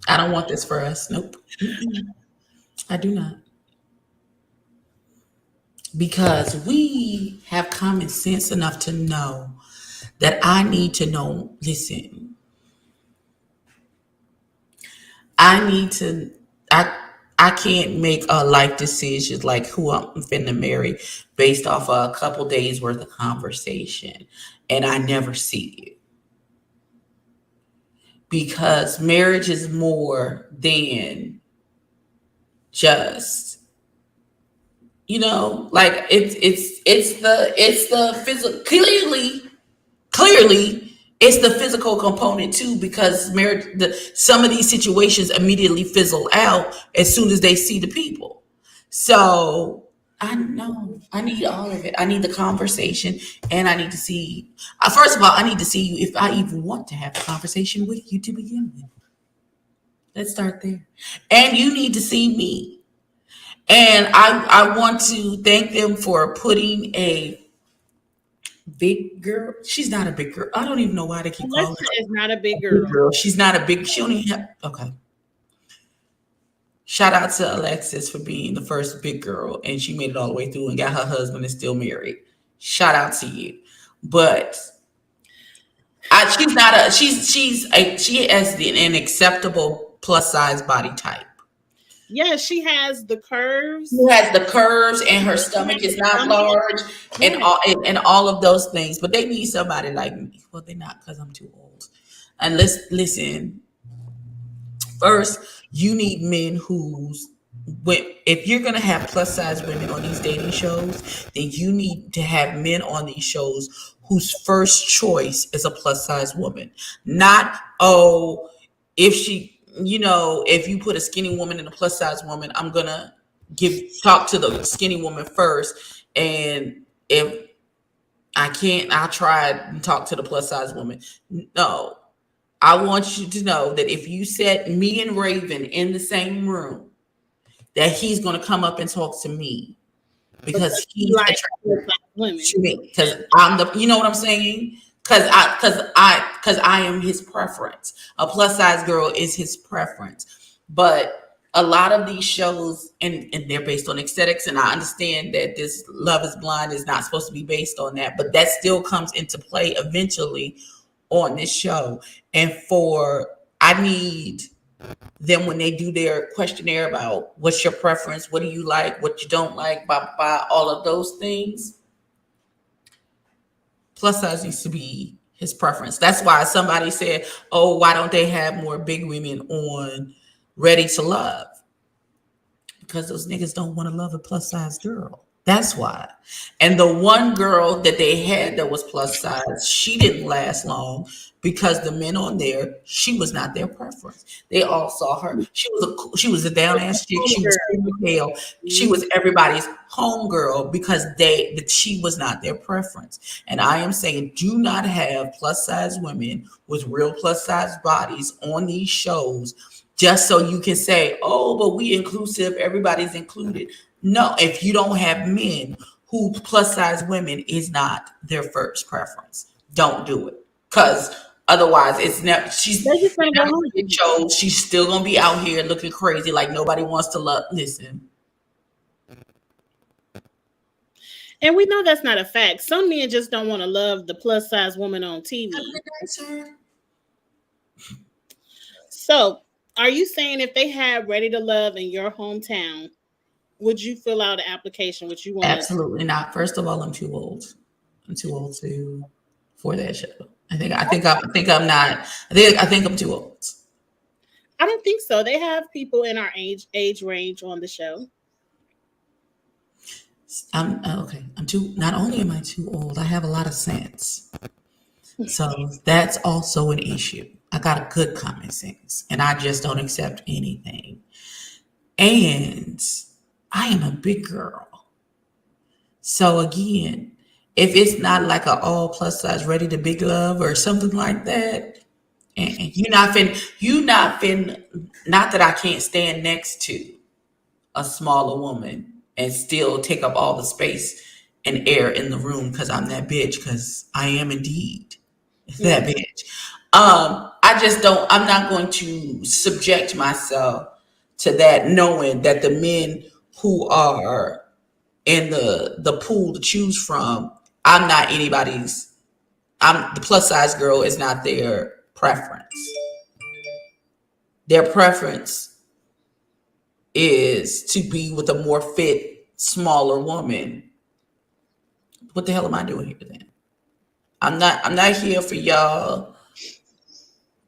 I don't want this for us. Nope. Mm-mm. I do not. Because we have common sense enough to know that I need to know. Listen, I need to. I I can't make a life decisions like who I'm finna marry based off a couple days worth of conversation, and I never see it because marriage is more than just like it's the physical. Clearly it's the physical component too, because marriage, some of these situations immediately fizzle out as soon as they see the people. So I know I need all of it. I need the conversation, and I need to see. First of all, I need to see you if I even want to have a conversation with you to begin with. Let's start there. And you need to see me. And I want to thank them for putting a big girl. She's not a big girl. I don't even know why they keep calling Alexa her is not a big a big girl. girl. She's not a big. She only have okay. Shout out to Alexis for being the first big girl, and she made it all the way through and got her husband and still married. Shout out to you. But she's not a. She has an acceptable plus size body type. Yeah, she has the curves. She has the curves, and her stomach is not large, and Yeah. all of those things. But they need somebody like me. Well, they're not because I'm too old. And let's listen. First, you need men if you're gonna have plus size women on these dating shows, then you need to have men on these shows whose first choice is a plus size woman. Not, oh, if if you put a skinny woman and a plus size woman, I'm gonna talk to the skinny woman first, and if I can't, I'll try and talk to the plus size woman. No, I want you to know that if you set me and Raven in the same room, that he's going to come up and talk to me because he's Like attracted women. to me. Because I'm you know what I'm saying? Because I am his preference. A plus size girl is his preference. But a lot of these shows, and they're based on aesthetics, and I understand that this Love is Blind is not supposed to be based on that, but that still comes into play eventually on this show. And I need them, when they do their questionnaire about what's your preference, what do you like, what you don't like, by all of those things, plus size needs to be his preference. That's why somebody said, oh, why don't they have more big women on Ready to Love? Because those niggas don't want to love a plus size girl. That's why. And the one girl that they had that was plus size, she didn't last long because the men on there, she was not their preference. They all saw her. She was a down ass chick. She was pale. She was everybody's homegirl because she was not their preference. And I am saying, do not have plus size women with real plus size bodies on these shows just so you can say, oh, but we inclusive, everybody's included. No, if you don't have men who plus size women is not their first preference, don't do it. Because otherwise it's never, she's never gonna get shows. She's still gonna be out here looking crazy like nobody wants to love. Listen. And we know that's not a fact. Some men just don't want to love the plus size woman on TV. So are you saying if they had Ready to Love in your hometown, would you fill out an application? Would you want? Absolutely not. First of all, I'm too old. I'm too old for that show. I think I'm not. I think I'm too old. I don't think so. They have people in our age range on the show. I'm okay. I'm too. Not only am I too old, I have a lot of sense. So that's also an issue. I got a good common sense, and I just don't accept anything. And I am a big girl. So again, if it's not like an all plus size Ready to Big Love or something like that, and not that I can't stand next to a smaller woman and still take up all the space and air in the room because I'm that bitch, because I am indeed that bitch. I just don't, I'm not going to subject myself to that, knowing that the men who are in the pool to choose from, I'm not anybody's, I'm the plus size girl is not their preference. Their preference is to be with a more fit, smaller woman. What the hell am I doing here then? I'm not here for y'all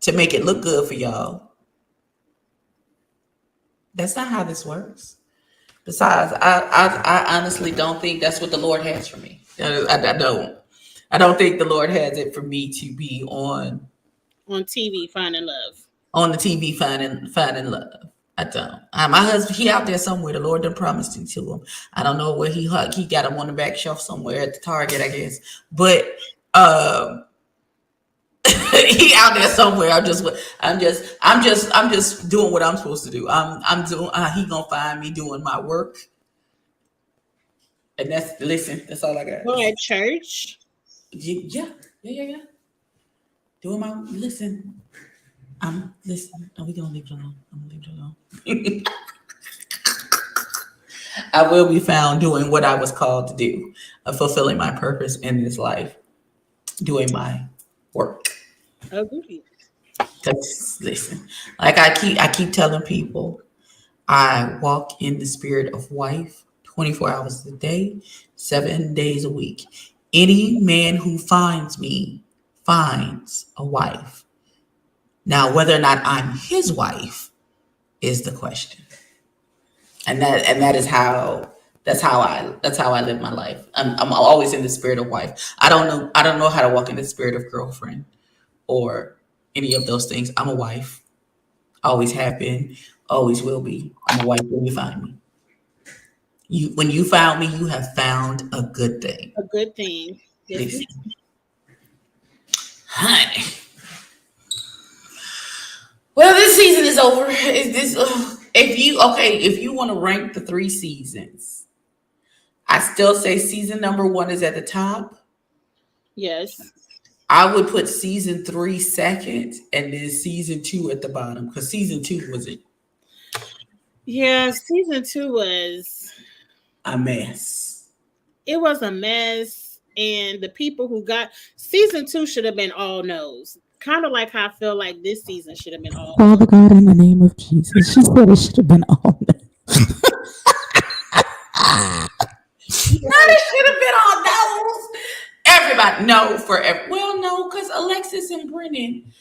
to make it look good for y'all. That's not how this works. Besides, I honestly don't think that's what the Lord has for me. I don't. I don't think the Lord has it for me to be on TV finding love. On the TV finding love. I don't. My husband, he out there somewhere. The Lord done promised it to him. I don't know where he got him on the back shelf somewhere at the Target, I guess. But he out there somewhere. I'm just doing what I'm supposed to do. I'm doing. He gonna find me doing my work, and that's all I got. Go at church. Yeah. Doing my listen. Listen. No, we gonna leave it alone. I'm gonna leave it alone. I will be found doing what I was called to do, fulfilling my purpose in this life, doing my work. Agreed. Because listen, like I keep telling people, I walk in the spirit of wife 24 hours a day, 7 days a week. Any man who finds me finds a wife. Now, whether or not I'm his wife is the question. And that's how I live my life. I'm always in the spirit of wife. I don't know how to walk in the spirit of girlfriend or any of those things. I'm a wife. Always have been, always will be. I'm a wife when you find me. When you found me, you have found a good thing. A good thing. Yes. Honey. Well, this season is over. If you want to rank the 3 seasons, I still say season number 1 is at the top. Yes. I would put season 3 second, and then season 2 at the bottom, because season 2 was it. Yeah, season 2 was a mess. It was a mess, and the people who got season 2 should have been all no's. Kind of like how I feel like this season should have been all. Father God, in the name of Jesus, she said it should have been all no's. It should have been all no's. Everybody, no, well, no, because Alexis and Brennan,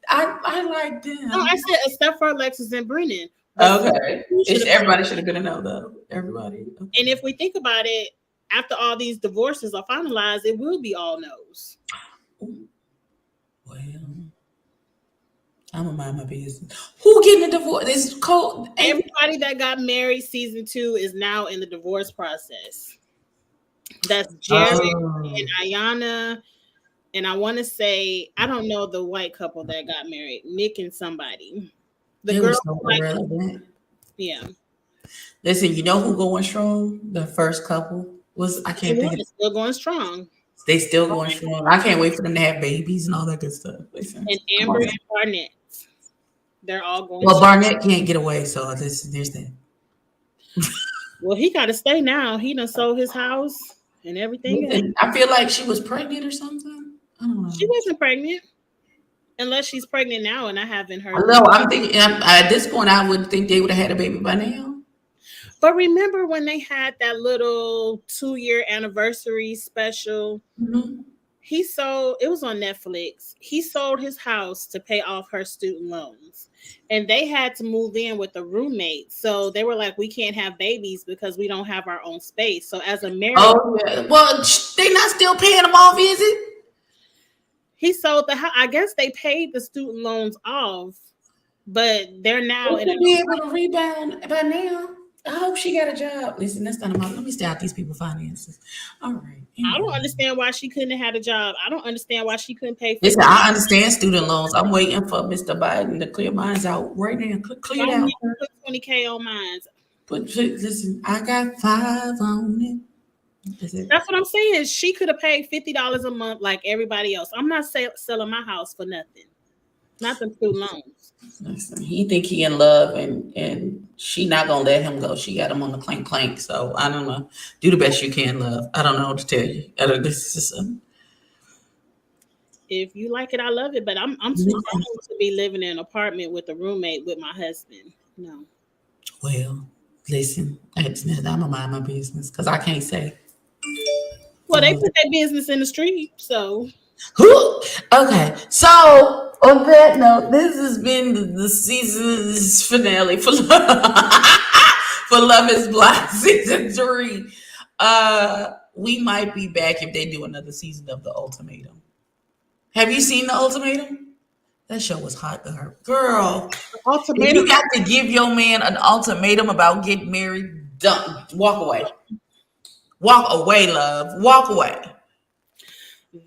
I like them. No, I said except for Alexis and Brennan. Okay, everybody should have been a no, though. Everybody. Okay. And if we think about it, after all these divorces are finalized, it will be all no's. Well, I'm gonna mind my business. Who getting a divorce? This cold. Everybody that got married season 2 is now in the divorce process. That's Jared and Ayana, and I want to say I don't know the white couple that got married, Nick and somebody. The girl, yeah. Listen, you know who going strong? The first couple was I can't think. Still going strong. They still going strong. I can't wait for them to have babies and all that good stuff. Listen, and Amber and Barnett, they're all going. Well, Barnett can't get away, so there's that. Well, he got to stay now. He done sold his house and everything. I feel like she was pregnant or something. I don't know. She wasn't pregnant, unless she's pregnant now, and I haven't heard. No, I'm thinking at this point I would think they would have had a baby by now. But remember when they had that little 2-year anniversary special? Mm-hmm. It was on Netflix. He sold his house to pay off her student loans. And they had to move in with a roommate. So they were like, we can't have babies because we don't have our own space. So as a married... Oh, yeah. Well, they not still paying them off, is it? He sold the house. I guess they paid the student loans off, but they're now... They be able to rebound by now. I hope she got a job. Listen, that's not about. Let me stay out these people's finances. All right. Anyway. I don't understand why she couldn't have had a job. I don't understand why she couldn't pay for Listen, I understand student loans. I'm waiting for Mr. Biden to clear mine out right now. Clear it out. Put $20,000 on mine. But listen, I got 5 on it. Is it? That's what I'm saying. She could have paid $50 a month like everybody else. I'm not selling my house for nothing. Not them student loans. Listen, he think he in love, and she not gonna let him go. She got him on the clank. So I don't know. Do the best you can, love. I don't know what to tell you. This is If you like it, I love it. But I'm too grown to be living in an apartment with a roommate with my husband. No. well. Listen, I'm gonna mind my business because I can't say. Well, they put their business in the street, so. Okay, so on that note, this has been the season's finale for for Love Is Blind season 3. We might be back if they do another season of The Ultimatum. Have you seen The Ultimatum? That show was hot to her. Girl, if you got to give your man an ultimatum about getting married, done. Walk away. Walk away, love. Walk away.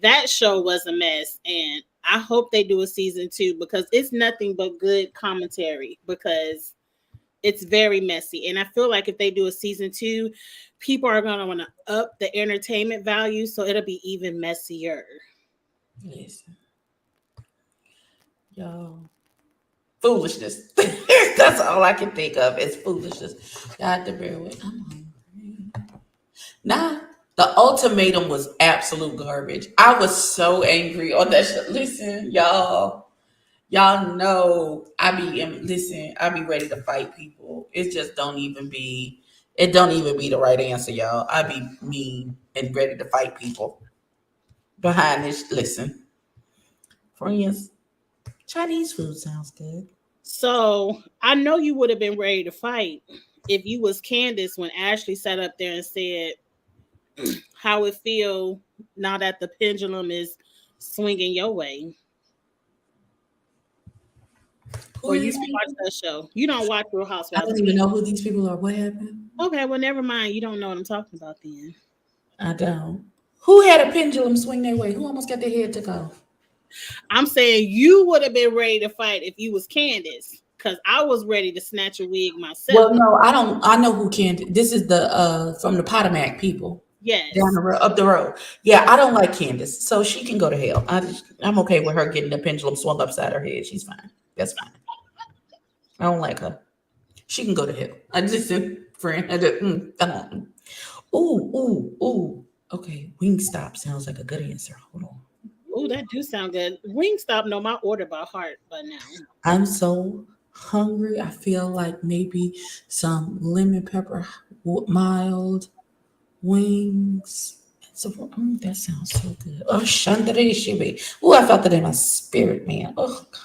That show was a mess, and I hope they do a season 2 because it's nothing but good commentary because it's very messy. And I feel like if they do a season 2, people are going to want to up the entertainment value, so it'll be even messier. Listen. Yo. Foolishness. That's all I can think of is foolishness. You have to bear with. Nah. The Ultimatum was absolute garbage. I was so angry on that shit. Listen, y'all know I be ready to fight people. It just don't even be the right answer, y'all. I be mean and ready to fight people. Behind this, listen. Friends, Chinese food sounds good. So I know you would have been ready to fight if you was Candace when Ashley sat up there and said how it feel now that the pendulum is swinging your way. Or you watch that show. You don't watch Real Housewives. I don't even know who these people are. What happened? Okay, well, never mind. You don't know what I'm talking about then. I don't. Who had a pendulum swing their way? Who almost got their head took off? I'm saying you would have been ready to fight if you was Candace. Because I was ready to snatch a wig myself. Well, no, I don't. I know who Candace. This is the from the Potomac people. Yes. Down the road, up the road. Yeah, I don't like Candace, so she can go to hell. I'm okay with her getting the pendulum swung upside her head. She's fine. That's fine. I don't like her. She can go to hell. I just friend. I don't. Ooh. Okay, Wingstop sounds like a good answer. Hold on. Oh, that do sound good. Wingstop know my order by heart by now. I'm so hungry. I feel like maybe some lemon pepper mild wings. So that sounds so good. Oh, Chandra Shibi. Oh, I felt that in my spirit, man. Oh, God.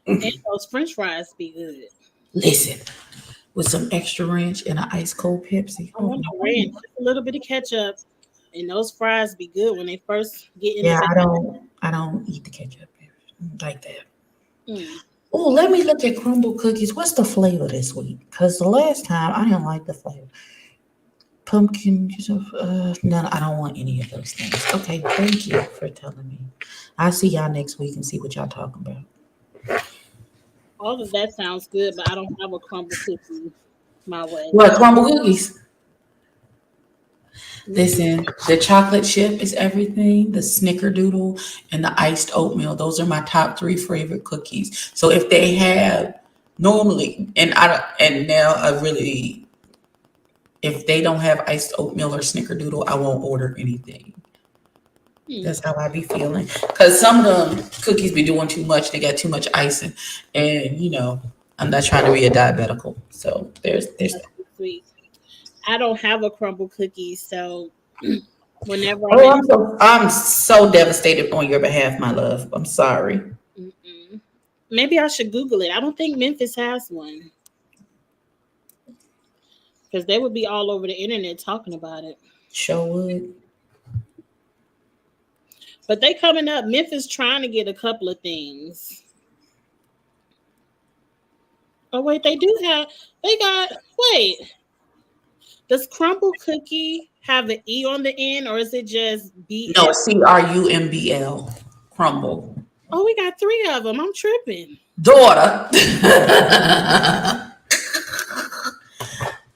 And those French fries be good. Listen, with some extra ranch and an ice cold Pepsi. I want the ranch, a little bit of ketchup, and those fries be good when they first get in. Yeah, I don't eat the ketchup like that. Oh, let me look at crumble cookies. What's the flavor this week? Because the last time I didn't like the flavor. Pumpkin, no, I don't want any of those things. Okay, thank you for telling me. I'll see y'all next week and see what y'all talking about. All of that sounds good, but I don't have a crumble cookie my way. What, crumble cookies? Listen, the chocolate chip is everything. The snickerdoodle and the iced oatmeal. Those are my top 3 favorite cookies. So if they have normally, if they don't have iced oatmeal or snickerdoodle, I won't order anything. That's how I be feeling. Because some of them cookies be doing too much. They got too much icing. And, I'm not trying to be a diabetical. So there's that. Sweet. I don't have a crumble cookie. So whenever I'm so devastated on your behalf, my love. I'm sorry. Maybe I should Google it. I don't think Memphis has one. Because they would be all over the internet talking about it. Sure would. But they coming up. Memphis trying to get a couple of things. Oh, wait. Does crumble cookie have an E on the end or is it just B? No, CRUMBL. Crumble. Oh, we got 3 of them. I'm tripping. Daughter.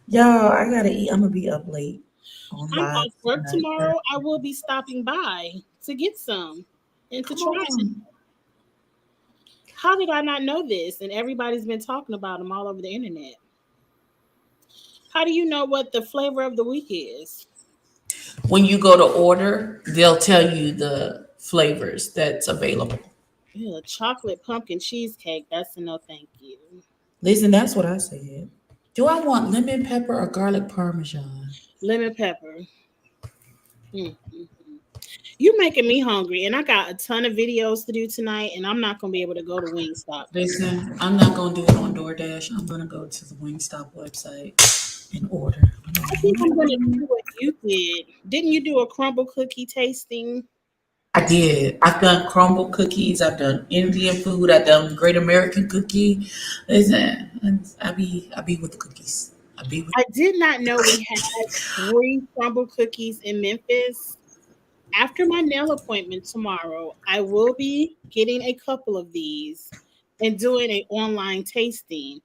Y'all, I gotta eat. I'm gonna be up late. I'm online off work tonight. tomorrow. I will be stopping by to get some and to Come try it. on. How did I not know this? And everybody's been talking about them all over the internet. How do you know what the flavor of the week is? When you go to order, they'll tell you the flavors that's available. Ew, chocolate pumpkin cheesecake. That's a no thank you. Listen, that's what I said. Do I want lemon pepper or garlic parmesan? Lemon pepper. Mm, mm, mm. You making me hungry, and I got a ton of videos to do tonight, and I'm not gonna be able to go to Wingstop. Listen, I'm not gonna do it on DoorDash. I'm gonna go to the Wingstop website and order. I think I'm gonna do what you did. Didn't you do a crumble cookie tasting? I did. I've done crumble cookies. I've done Indian food. I've done Great American Cookie. Listen, I be with the cookies. I be with. I did not know we had 3 crumble cookies in Memphis. After my nail appointment tomorrow, I will be getting a couple of these and doing an online tasting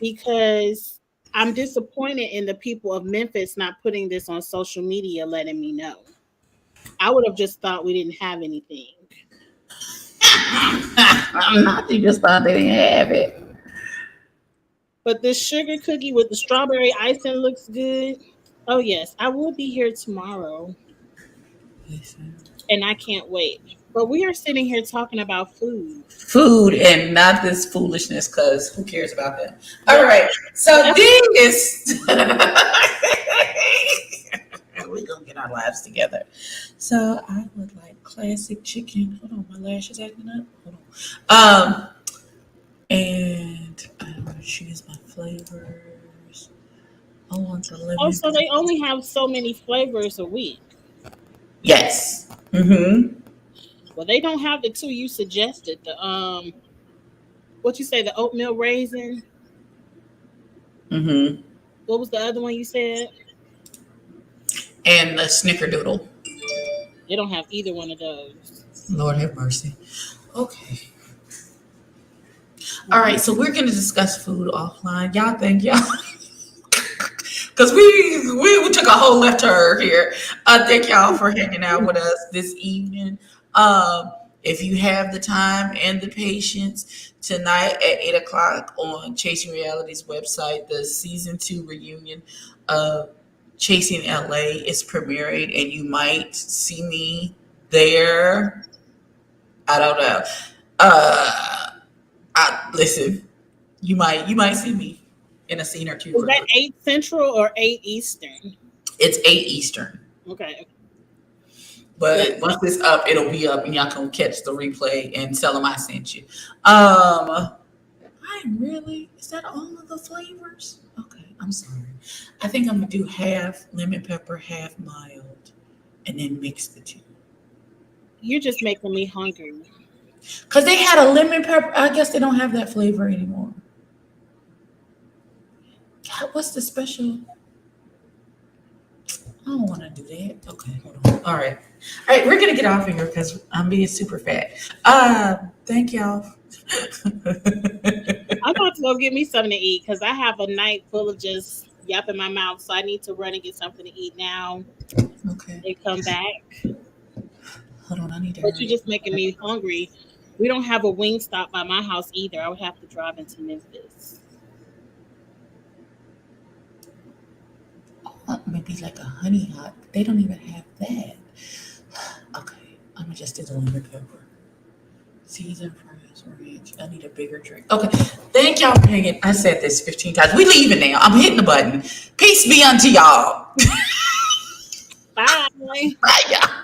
because I'm disappointed in the people of Memphis not putting this on social media, letting me know. I would have just thought we didn't have anything. I'm not. You just thought they didn't have it. But this sugar cookie with the strawberry icing looks good. Oh, yes, I will be here tomorrow Listen. and I can't wait. But we are sitting here talking about food. Food and not this foolishness, because who cares about that? All right. So this we're gonna get our lives together. So I would like classic chicken. Hold on, my lash is acting up. Hold on. And I'm gonna choose my flavors. I want the lemon. Oh, so they only have so many flavors a week. Yes. Mm-hmm. Well, they don't have the 2 you suggested. The what you say, the oatmeal raisin. Mm-hmm. What was the other one you said? And the snickerdoodle. They don't have either one of those. Lord have mercy. Okay. All right, so we're going to discuss food offline. Y'all thank y'all. Because we took a whole left turn here. Thank y'all for hanging out with us this evening. If you have the time and the patience, tonight at 8 o'clock on Chasing Reality's website, the season 2 reunion of Chasing LA is premiering, and you might see me there. I don't know. Listen, you might see me in a scene or two. Is that 8 Central or 8 Eastern? It's 8 Eastern. Okay. But once it's up, it'll be up, and y'all can catch the replay and tell them I sent you. Is that all of the flavors? Okay, I'm sorry. I think I'm gonna do half lemon pepper, half mild, and then mix the 2. You're just making me hungry. Because they had a lemon pepper. I guess they don't have that flavor anymore. God, what's the special? I don't want to do that. Okay, hold on. All right, we're gonna get off of here because I'm being super fat. Thank y'all. I'm about to go get me something to eat because I have a night full of just yap in my mouth. So I need to run and get something to eat now. Okay. And come back. Hold on, I need to. But you're just making me hungry. We don't have a Wingstop by my house either. I would have to drive into Memphis. Maybe like a honey hot. They don't even have that. Okay, I'm gonna just do the lemon pepper. Season fries, ranch. I need a bigger drink. Okay, thank y'all for hanging. I said this 15 times. We leaving now. I'm hitting the button. Peace be unto y'all. Bye. Bye, y'all.